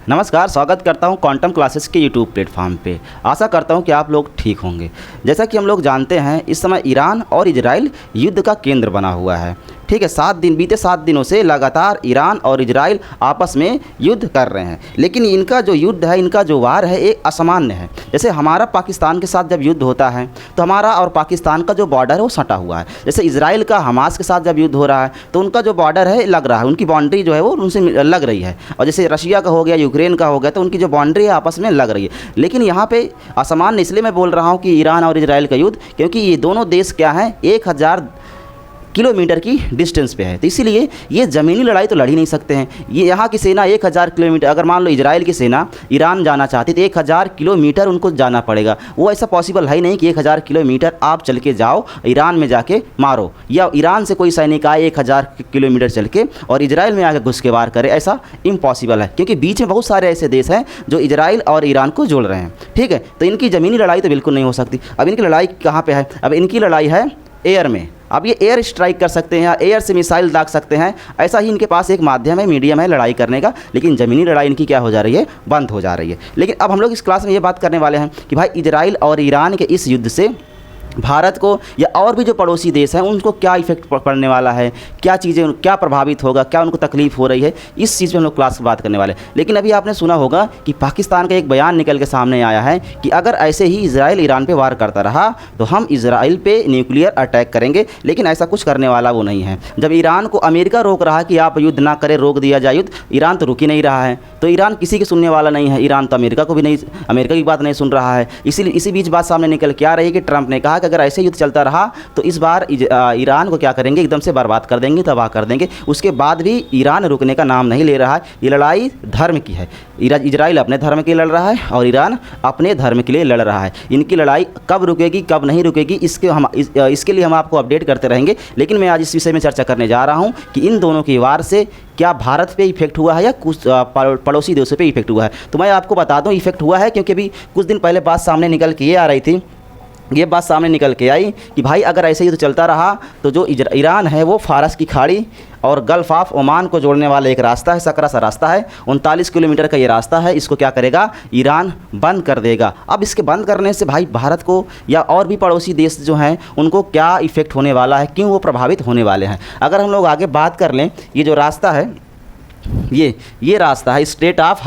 नमस्कार, स्वागत करता हूं क्वांटम क्लासेस के यूट्यूब प्लेटफॉर्म पे। आशा करता हूं कि आप लोग ठीक होंगे। जैसा कि हम लोग जानते हैं, इस समय ईरान और इजराइल युद्ध का केंद्र बना हुआ है। ठीक है, बीते 7 दिनों से लगातार ईरान और इजराइल आपस में युद्ध कर रहे हैं। लेकिन इनका जो युद्ध है, इनका जो वार है, एक असामान्य है। जैसे हमारा पाकिस्तान के साथ जब युद्ध होता है तो हमारा और पाकिस्तान का जो बॉर्डर है वो सटा हुआ है। जैसे इजराइल का हमास के साथ जब युद्ध हो रहा है तो उनका जो बॉर्डर है लग रहा है, उनकी बाउंड्री जो है वो उनसे लग रही है। और जैसे रशिया का हो गया, यूक्रेन का हो गया, तो उनकी जो बाउंड्री है आपस में लग रही है। लेकिन यहाँ पे असामान्य इसलिए मैं बोल रहा हूँ कि ईरान और इजराइल का युद्ध, क्योंकि ये दोनों देश क्या हैं, 1000 किलोमीटर की डिस्टेंस पे है। तो इसीलिए ये ज़मीनी लड़ाई तो लड़ ही नहीं सकते हैं। ये यहाँ की सेना 1000 किलोमीटर, अगर मान लो इजराइल की सेना ईरान जाना चाहती तो 1000 किलोमीटर उनको जाना पड़ेगा। वो ऐसा पॉसिबल है ही नहीं कि 1000 किलोमीटर आप चल के जाओ, ईरान में जाके मारो, या ईरान से कोई सैनिक आए 1000 किलोमीटर चल के और इजराइल में आके घुस के वार करे। ऐसा इम्पॉसिबल है, क्योंकि बीच में बहुत सारे ऐसे देश हैं जो इजराइल और ईरान को जोड़ रहे हैं। ठीक है, तो इनकी ज़मीनी लड़ाई तो बिल्कुल नहीं हो सकती। अब इनकी लड़ाई कहाँ पर है? अब इनकी लड़ाई है एयर में। अब ये एयर स्ट्राइक कर सकते हैं या एयर से मिसाइल दाग सकते हैं। ऐसा ही इनके पास एक माध्यम है, मीडियम है लड़ाई करने का। लेकिन ज़मीनी लड़ाई इनकी क्या हो जा रही है? बंद हो जा रही है। लेकिन अब हम लोग इस क्लास में ये बात करने वाले हैं कि भाई इजराइल और ईरान के इस युद्ध से भारत को या और भी जो पड़ोसी देश हैं उनको क्या इफेक्ट पड़ने वाला है, क्या चीज़ें, क्या प्रभावित होगा, क्या उनको तकलीफ हो रही है, इस चीज़ पे हम लोग क्लास में बात करने वाले हैं। लेकिन अभी आपने सुना होगा कि पाकिस्तान का एक बयान निकल के सामने आया है कि अगर ऐसे ही इजराइल ईरान पे वार करता रहा तो हम इजराइल पे न्यूक्लियर अटैक करेंगे। लेकिन ऐसा कुछ करने वाला वो नहीं है। जब ईरान को अमेरिका रोक रहा है कि आप युद्ध ना करें, रोक दिया जाए युद्ध, ईरान तो रुक ही नहीं रहा है। तो ईरान किसी की सुनने वाला नहीं है। ईरान तो अमेरिका की बात नहीं सुन रहा है। इसी बीच बात सामने निकल के आ रही है कि ट्रंप ने कहा कि अगर ऐसे युद्ध चलता रहा तो इस बार ईरान को क्या करेंगे, एकदम से बर्बाद कर देंगे, तबाह कर देंगे। उसके बाद भी ईरान रुकने का नाम नहीं ले रहा है। ये लड़ाई धर्म की है। इजराइल अपने धर्म के लिए लड़ रहा है और ईरान अपने धर्म के लिए लड़ रहा है। इनकी लड़ाई कब रुकेगी, कब नहीं रुकेगी, इसके लिए हम आपको अपडेट करते रहेंगे। लेकिन मैं आज इस विषय में चर्चा करने जा रहा हूँ कि इन दोनों की वार से क्या भारत पे इफेक्ट हुआ है या कुछ पड़ोसी देशों पे इफेक्ट हुआ है। तो मैं आपको बता दूँ इफेक्ट हुआ है, क्योंकि अभी कुछ दिन पहले बात सामने निकल के ये आ रही थी, ये बात सामने निकल के आई कि भाई अगर ऐसे ही तो चलता रहा तो जो ईरान है वो फारस की खाड़ी और गल्फ़ ऑफ ओमान को जोड़ने वाला एक रास्ता है, सकरा सा रास्ता है, 39 किलोमीटर का ये रास्ता है। इसको क्या करेगा? ईरान बंद कर देगा। अब इसके बंद करने से भाई भारत को या और भी पड़ोसी देश जो हैं उनको क्या इफ़ेक्ट होने वाला है, क्यों वो प्रभावित होने वाले हैं। अगर हम लोग आगे बात कर लें, ये जो रास्ता है, ये रास्ता है स्ट्रेट ऑफ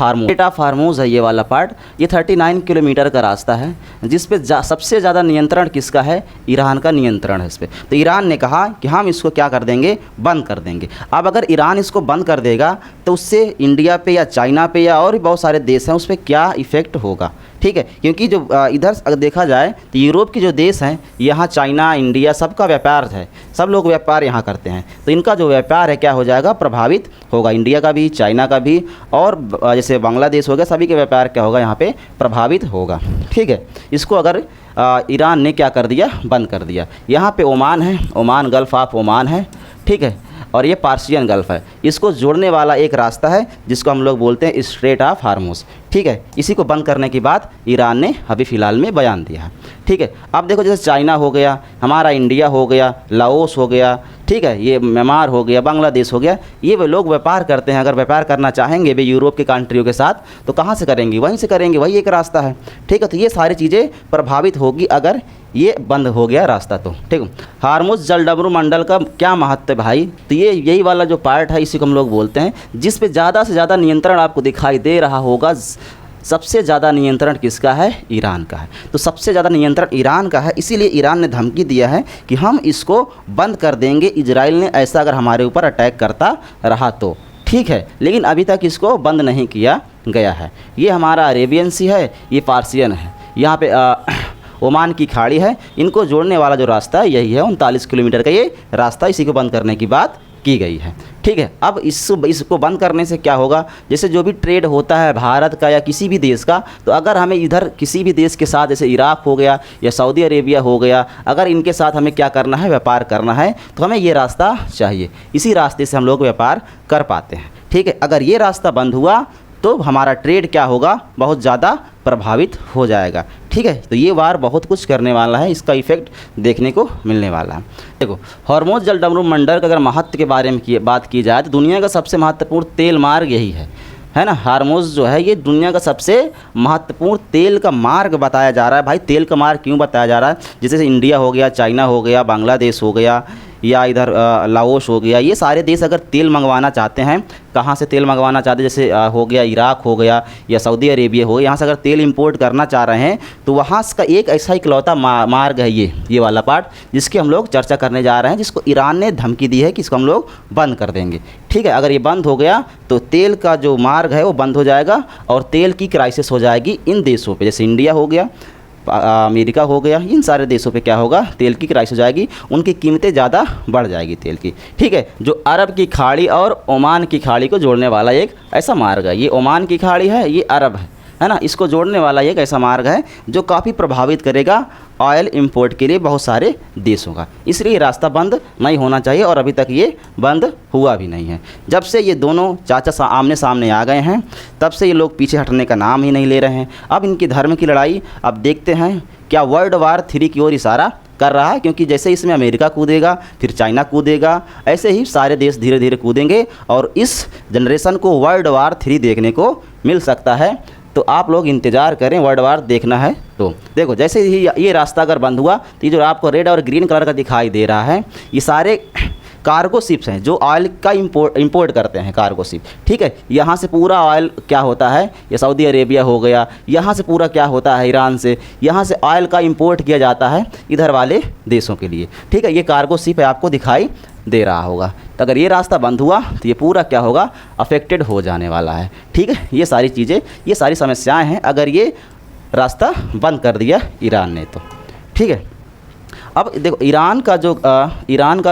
हार्मोज है। ये वाला पार्ट, ये 39 किलोमीटर का रास्ता है, जिस पे सबसे ज़्यादा नियंत्रण किसका है? ईरान का नियंत्रण है इस पर। तो ईरान ने कहा कि हम इसको क्या कर देंगे? बंद कर देंगे। अब अगर ईरान इसको बंद कर देगा तो उससे इंडिया पे या चाइना पे या और भी बहुत सारे देश हैं उस पर क्या इफ़ेक्ट होगा? ठीक है, क्योंकि जो इधर अगर देखा जाए तो यूरोप के जो देश हैं, यहाँ चाइना, इंडिया, सबका व्यापार है, सब लोग व्यापार यहाँ करते हैं। तो इनका जो व्यापार है क्या हो जाएगा? प्रभावित होगा। इंडिया का भी, चाइना का भी, और जैसे बांग्लादेश हो गया, सभी के व्यापार क्या होगा? यहाँ पे प्रभावित होगा। ठीक है, इसको अगर ईरान ने क्या कर दिया? बंद कर दिया। यहाँ पे ओमान है, ओमान, गल्फ़ ऑफ ओमान है। ठीक है, और ये पार्शियन गल्फ़ है। इसको जोड़ने वाला एक रास्ता है जिसको हम लोग बोलते हैं स्ट्रेट ऑफ हार्मोज। ठीक है, इसी को बंद करने की बात ईरान ने अभी फ़िलहाल में बयान दिया है। ठीक है, अब देखो जैसे चाइना हो गया, हमारा इंडिया हो गया, लाओस हो गया, ठीक है, ये म्यांमार हो गया, बांग्लादेश हो गया, ये वे लोग व्यापार करते हैं। अगर व्यापार करना चाहेंगे वे यूरोप के कंट्रियों के साथ तो कहाँ से करेंगे? वहीं से करेंगे, वही एक रास्ता है। ठीक है, तो ये सारी चीज़ें प्रभावित होगी अगर ये बंद हो गया रास्ता तो। ठीक है, हार्मुज जलडमरू मंडल का क्या महत्व है भाई? तो ये यही वाला जो पार्ट है, इसी को हम लोग बोलते हैं, जिस पे ज़्यादा से ज़्यादा नियंत्रण आपको दिखाई दे रहा होगा। सबसे ज़्यादा नियंत्रण किसका है? ईरान का है। तो सबसे ज़्यादा नियंत्रण ईरान का है, इसीलिए ईरान ने धमकी दिया है कि हम इसको बंद कर देंगे इजराइल ने ऐसा अगर हमारे ऊपर अटैक करता रहा तो। ठीक है, लेकिन अभी तक इसको बंद नहीं किया गया है। ये हमारा अरेबियन सी है, ये पार्शियन है, यहाँ पे ओमान की खाड़ी है। इनको जोड़ने वाला जो रास्ता है यही है, 39 किलोमीटर का ये रास्ता, इसी को बंद करने की बात की गई है। ठीक है, अब इसको बंद करने से क्या होगा? जैसे जो भी ट्रेड होता है भारत का या किसी भी देश का, तो अगर हमें इधर किसी भी देश के साथ, जैसे इराक हो गया या सऊदी अरेबिया हो गया, अगर इनके साथ हमें क्या करना है? व्यापार करना है, तो हमें ये रास्ता चाहिए। इसी रास्ते से हम लोग व्यापार कर पाते हैं। ठीक है, अगर ये रास्ता बंद हुआ तो हमारा ट्रेड क्या होगा? बहुत ज़्यादा प्रभावित हो जाएगा। ठीक है, तो ये वार बहुत कुछ करने वाला है, इसका इफेक्ट देखने को मिलने वाला है। देखो, हॉर्मोज जलडमरू मंडल का अगर महत्व के बारे में बात की जाए तो दुनिया का सबसे महत्वपूर्ण तेल मार्ग यही है है ना, हार्मोज़ जो है ये दुनिया का सबसे महत्वपूर्ण तेल का मार्ग बताया जा रहा है। भाई तेल का मार्ग क्यों बताया जा रहा है? जैसे इंडिया हो गया, चाइना हो गया, बांग्लादेश हो गया, या इधर लाओस हो गया, ये सारे देश अगर तेल मंगवाना चाहते हैं, कहाँ से तेल मंगवाना चाहते हैं, जैसे हो गया इराक हो गया या सऊदी अरेबिया हो गया, यहाँ से अगर तेल इंपोर्ट करना चाह रहे हैं तो वहाँ का एक ऐसा इकलौता मार्ग है ये वाला पार्ट, जिसकी हम लोग चर्चा करने जा रहे हैं, जिसको ईरान ने धमकी दी है कि इसको हम लोग बंद कर देंगे। ठीक है, अगर ये बंद हो गया तो तेल का जो मार्ग है वो बंद हो जाएगा और तेल की क्राइसिस हो जाएगी इन देशों पे, जैसे इंडिया हो गया, अमेरिका हो गया, इन सारे देशों पे क्या होगा, तेल की क्राइसिस हो जाएगी, उनकी कीमतें ज़्यादा बढ़ जाएगी तेल की। ठीक है, जो अरब की खाड़ी और ओमान की खाड़ी को जोड़ने वाला एक ऐसा मार्ग है, ये ओमान की खाड़ी है, ये अरब है ना, इसको जोड़ने वाला एक ऐसा मार्ग है जो काफ़ी प्रभावित करेगा ऑयल इंपोर्ट के लिए बहुत सारे देशों का। इसलिए ये रास्ता बंद नहीं होना चाहिए और अभी तक ये बंद हुआ भी नहीं है। जब से ये दोनों चाचा आमने सामने आ गए हैं तब से ये लोग पीछे हटने का नाम ही नहीं ले रहे हैं। अब इनकी धर्म की लड़ाई अब देखते हैं क्या वर्ल्ड वार 3 की ओर इशारा कर रहा है, क्योंकि जैसे इसमें अमेरिका कूदेगा फिर चाइना कूदेगा, ऐसे ही सारे देश धीरे धीरे कूदेंगे और इस जनरेशन को वर्ल्ड वार 3 देखने को मिल सकता है। तो आप लोग इंतज़ार करें, वर्ल्ड वार देखना है तो देखो, जैसे ही ये रास्ता अगर बंद हुआ तो ये जो आपको रेड और ग्रीन कलर का दिखाई दे रहा है, ये सारे कार्गो शिप्स हैं जो ऑयल का इंपोर्ट करते हैं, कार्गो शिप। ठीक है, यहाँ से पूरा ऑयल क्या होता है, ये सऊदी अरेबिया हो गया, यहाँ से पूरा क्या होता है ईरान से, यहाँ से ऑयल का इंपोर्ट किया जाता है इधर वाले देशों के लिए। ठीक है, ये कार्गो शिप है, आपको दिखाई दे रहा होगा। तो अगर ये रास्ता बंद हुआ तो ये पूरा क्या होगा, अफेक्टेड हो जाने वाला है। ठीक है, ये सारी चीज़ें, ये सारी समस्याएं हैं अगर ये रास्ता बंद कर दिया ईरान ने तो। ठीक है, अब देखो ईरान का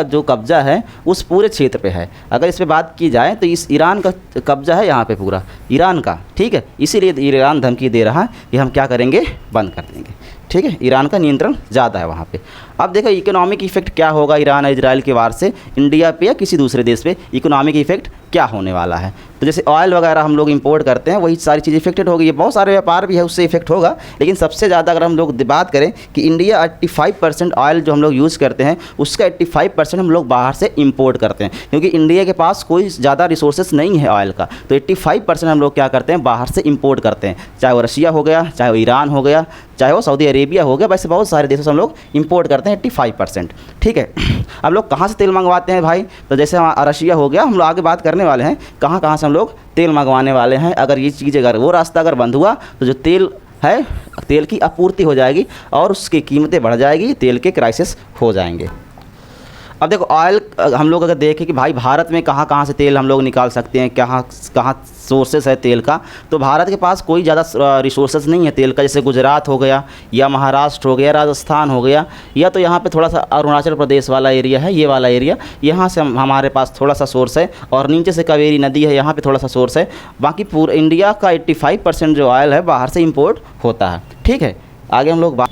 जो कब्ज़ा है उस पूरे क्षेत्र पे है। अगर इस पे बात की जाए तो इस ईरान का कब्ज़ा है यहाँ पे पूरा ईरान का। ठीक है, इसीलिए ईरान धमकी दे रहा है कि हम क्या करेंगे, बंद कर देंगे। ठीक है, ईरान का नियंत्रण ज़्यादा है वहाँ पे। अब देखो इकोनॉमिक इफेक्ट क्या होगा ईरान और इजराइल के वार से इंडिया पे या किसी दूसरे देश पे, इकोनॉमिक इफेक्ट क्या होने वाला है। तो जैसे ऑयल वगैरह हम लोग इंपोर्ट करते हैं वही सारी चीज़ इफेक्टेड होगी, बहुत सारे व्यापार भी है उससे इफेक्ट होगा, लेकिन सबसे ज़्यादा अगर हम लोग बात करें कि इंडिया 85% ऑयल जो हम लोग यूज़ करते हैं उसका 85% हम लोग बाहर से इंपोर्ट करते हैं, क्योंकि इंडिया के पास कोई ज़्यादा रिसोर्सेज नहीं है ऑयल का, तो 85% हम लोग क्या करते हैं, बाहर से इंपोर्ट करते हैं, चाहे वो रशिया हो गया, चाहे वो ईरान हो गया, चाहे वो सऊदी अरेबिया हो गया, वैसे बहुत सारे देशों से हम लोग इंपोर्ट करते हैं 85%। ठीक है, हम लोग कहाँ से तेल मंगवाते हैं भाई, तो जैसे रशिया हो गया, हम लोग आगे बात करने वाले हैं कहाँ कहाँ से हम लोग तेल मंगवाने वाले हैं। अगर ये चीज़ अगर वो रास्ता अगर बंद हुआ तो जो तेल है, तेल की आपूर्ति हो जाएगी और उसकी कीमतें बढ़ जाएगी, तेल के क्राइसिस हो जाएंगे। अब देखो ऑयल हम लोग अगर देखें कि भाई भारत में कहाँ कहाँ से तेल हम लोग निकाल सकते हैं, कहाँ कहाँ सोर्सेस है तेल का, तो भारत के पास कोई ज़्यादा रिसोर्सेज नहीं है तेल का। जैसे गुजरात हो गया या महाराष्ट्र हो गया, राजस्थान हो गया, या तो यहाँ पे थोड़ा सा अरुणाचल प्रदेश वाला एरिया है, ये वाला एरिया, यहाँ से हमारे पास थोड़ा सा सोर्स है, और नीचे से कावेरी नदी है, यहाँ पे थोड़ा सा सोर्स है। बाकी पूरा इंडिया का 85% जो ऑयल है बाहर से इम्पोर्ट होता है। ठीक है, आगे हम लोग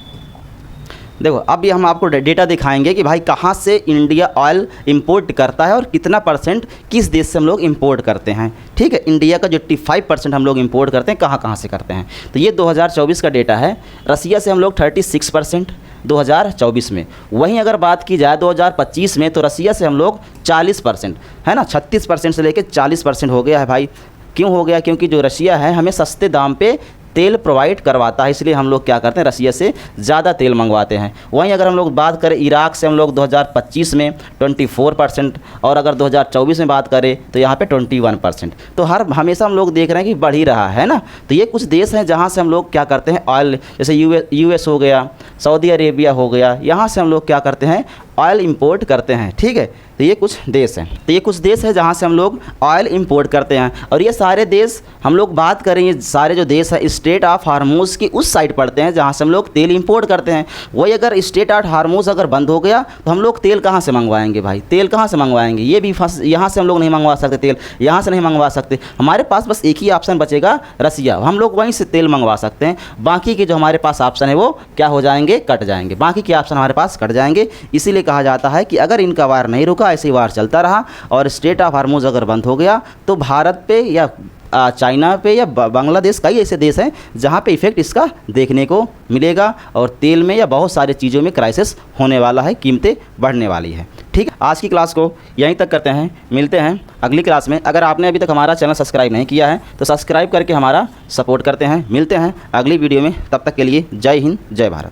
देखो अब ये हम आपको डेटा दिखाएंगे कि भाई कहाँ से इंडिया ऑयल इंपोर्ट करता है और कितना परसेंट किस देश से हम लोग इंपोर्ट करते हैं। ठीक है, इंडिया का जो 85% हम लोग इंपोर्ट करते हैं कहाँ कहाँ से करते हैं, तो ये 2024 का डेटा है। रसिया से हम लोग 36% 2024 में, वहीं अगर बात की जाए 2025 में तो रसिया से हम लोग 40%, है ना, 36% से लेकर 40% हो गया है भाई। क्यों हो गया, क्योंकि जो रसिया है हमें सस्ते दाम पे तेल प्रोवाइड करवाता है, इसलिए हम लोग क्या करते हैं, रसिया से ज़्यादा तेल मंगवाते हैं। वहीं अगर हम लोग बात करें इराक से हम लोग 2025 में 24%, और अगर 2024 में बात करें तो यहाँ पे 21%। तो हमेशा हम लोग देख रहे हैं कि बढ़ ही रहा है ना। तो ये कुछ देश हैं जहाँ से हम लोग क्या करते हैं ऑयल, जैसे यूएस हो गया, सऊदी अरेबिया हो गया, यहाँ से हम लोग क्या करते हैं ऑयल इंपोर्ट करते हैं। ठीक है, तो ये कुछ देश हैं, तो ये कुछ देश है जहाँ से हम लोग ऑयल इंपोर्ट करते हैं। और ये सारे देश हम लोग बात करें, ये सारे जो देश हैं स्ट्रेट ऑफ हार्मोज की उस साइड पड़ते हैं जहाँ से हम लोग तेल इंपोर्ट करते हैं। वही अगर स्ट्रेट ऑफ हार्मोज अगर बंद हो गया तो हम लोग तेल कहाँ से मंगवाएंगे भाई, तेल कहाँ से मंगवाएंगे, ये भी यहाँ से हम लोग नहीं मंगवा सकते तेल, यहाँ से नहीं मंगवा सकते। हमारे पास बस एक ही ऑप्शन बचेगा, रसिया, हम लोग वहीं से तेल मंगवा सकते हैं। बाकी के जो हमारे पास ऑप्शन है वो क्या हो जाएंगे, कट जाएंगे, बाकी के ऑप्शन हमारे पास कट जाएंगे। इसीलिए कहा जाता है कि अगर इनका वार नहीं रुका, ऐसे ही वार चलता रहा और स्ट्रेट ऑफ हार्मोज अगर बंद हो गया तो भारत पे या चाइना पे या बांग्लादेश, कई ऐसे देश हैं जहाँ पे इफ़ेक्ट इसका देखने को मिलेगा और तेल में या बहुत सारी चीज़ों में क्राइसिस होने वाला है, कीमतें बढ़ने वाली है। ठीक है, आज की क्लास को यहीं तक करते हैं, मिलते हैं अगली क्लास में। अगर आपने अभी तक हमारा चैनल सब्सक्राइब नहीं किया है तो सब्सक्राइब करके हमारा सपोर्ट करते हैं। मिलते हैं अगली वीडियो में, तब तक के लिए जय हिंद, जय भारत।